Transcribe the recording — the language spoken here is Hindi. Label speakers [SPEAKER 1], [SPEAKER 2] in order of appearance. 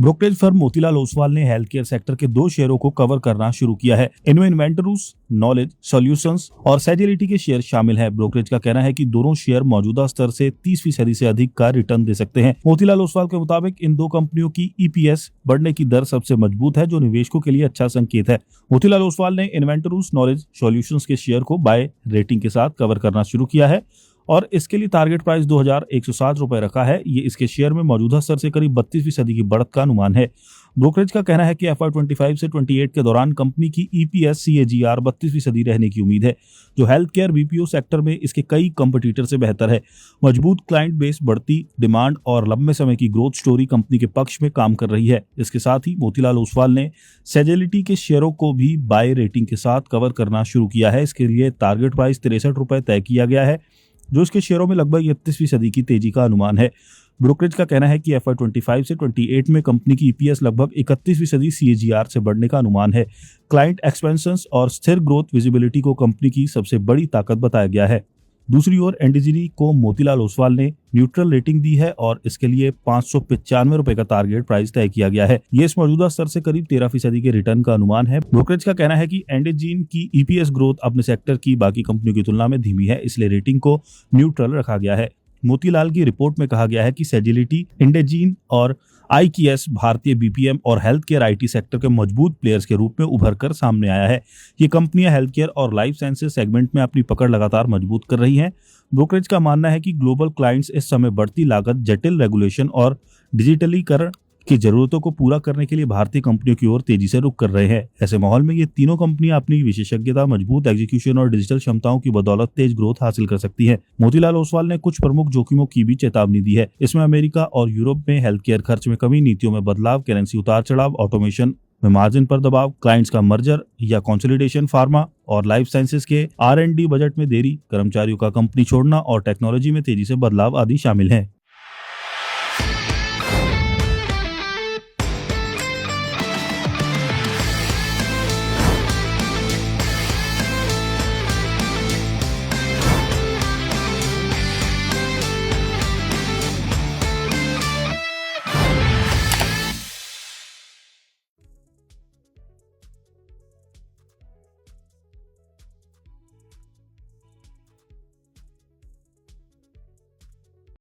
[SPEAKER 1] ब्रोकरेज फर्म मोतीलाल ओसवाल ने हेल्थ केयर सेक्टर के 2 शेयरों को कवर करना शुरू किया है। इनमें इन्वेंटरूस नॉलेज सॉल्यूशंस और सेजिलिटी के शेयर शामिल हैं। ब्रोकरेज का कहना है कि दोनों शेयर मौजूदा स्तर से 30% से अधिक का रिटर्न दे सकते हैं। मोतीलाल ओसवाल के मुताबिक इन 2 कंपनियों की ईपीएस बढ़ने की दर सबसे मजबूत है, जो निवेशकों के लिए अच्छा संकेत है। मोतीलाल ओसवाल ने इन्वेंटरूस नॉलेज सॉल्यूशंस के शेयर को बाय रेटिंग के साथ कवर करना शुरू किया है और इसके लिए टारगेट प्राइस 2160 रुपए रखा है। ये इसके शेयर में मौजूदा स्तर से करीब 32% की बढ़त का अनुमान है। ब्रोकरेज का कहना है कि FY25 से 28 के दौरान कंपनी की ईपीएस CAGR 32% रहने की उम्मीद है, जो हेल्थ केयर बीपीओ सेक्टर में इसके कई कंपटीटर से बेहतर है। मजबूत क्लाइंट बेस, बढ़ती डिमांड और लंबे समय की ग्रोथ स्टोरी कंपनी के पक्ष में काम कर रही है। इसके साथ ही मोतीलाल ओसवाल ने सेजिलिटी के शेयरों को भी बाय रेटिंग के साथ कवर करना शुरू किया है। इसके लिए टारगेट प्राइस 63 रुपए तय किया गया है, जो इसके शेयरों में लगभग 31% की तेजी का अनुमान है। ब्रोकरेज का कहना है कि FY25 से 28 में कंपनी की ईपीएस लगभग 31% CAGR से बढ़ने का अनुमान है। क्लाइंट एक्सपेंशन और स्थिर ग्रोथ विजिबिलिटी को कंपनी की सबसे बड़ी ताकत बताया गया है। दूसरी ओर एनडीजीनी को मोतीलाल ओसवाल ने न्यूट्रल रेटिंग दी है और इसके लिए 595 रुपए का टारगेट प्राइस तय किया गया है। ये इस मौजूदा स्तर से करीब 13% के रिटर्न का अनुमान है। ब्रोकरेज का कहना है कि एनडीजीन की ईपीएस ग्रोथ अपने सेक्टर की बाकी कंपनियों की तुलना में धीमी है, इसलिए रेटिंग को न्यूट्रल रखा गया है। मोतीलाल की रिपोर्ट में कहा गया है कि सेजिलिटी, इंडेजीन और आईकीएस भारतीय बीपीएम और हेल्थ केयर आईटी सेक्टर के मजबूत प्लेयर्स के रूप में उभर कर सामने आया है। ये कंपनियां हेल्थ केयर और लाइफ साइंसेज सेगमेंट में अपनी पकड़ लगातार मजबूत कर रही हैं। ब्रोकरेज का मानना है कि ग्लोबल क्लाइंट्स इस समय बढ़ती लागत, जटिल रेगुलेशन और डिजिटलीकरण की जरूरतों को पूरा करने के लिए भारतीय कंपनियों की ओर तेजी से रुख कर रहे हैं। ऐसे माहौल में ये तीनों कंपनियां अपनी विशेषज्ञता, मजबूत एग्जीक्यूशन और डिजिटल क्षमताओं की बदौलत तेज ग्रोथ हासिल कर सकती हैं। मोतीलाल ओसवाल ने कुछ प्रमुख जोखिमों की भी चेतावनी दी है। इसमें अमेरिका और यूरोप में हेल्थ केयर खर्च में कमी, नीतियों में बदलाव, करेंसी उतार चढ़ाव, ऑटोमेशन में मार्जिन पर दबाव, क्लाइंट्स का मर्जर या कंसोलिडेशन, फार्मा और लाइफ साइंसेज के R&D बजट में देरी, कर्मचारियों का कंपनी छोड़ना और टेक्नोलॉजी में तेजी से बदलाव आदि शामिल हैं।